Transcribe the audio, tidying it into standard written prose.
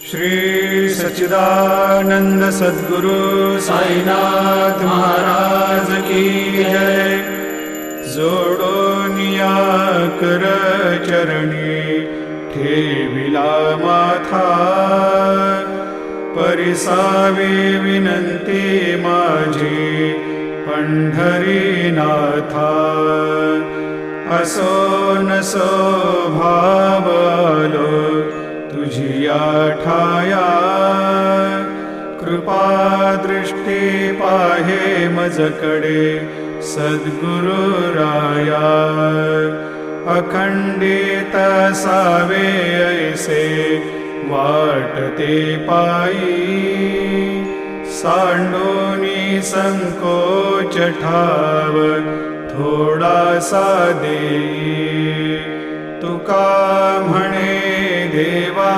श्री सच्चिदानंद सद्गुरु साईनाथ महाराज की जय। जोडोनिया कर चरणी ठेविला माथा, परिसावे विनंती माझी पंढरीनाथा। असो नसो भाव आलो तुझिया ठाया, कृपा दृष्टी पाहे मजकडे सद्गुरु राया। अखंडित सावे ऐसे वाटते पायी, सांडोनी संकोच ठाव थोडासा देई। तुका म्हणे देवा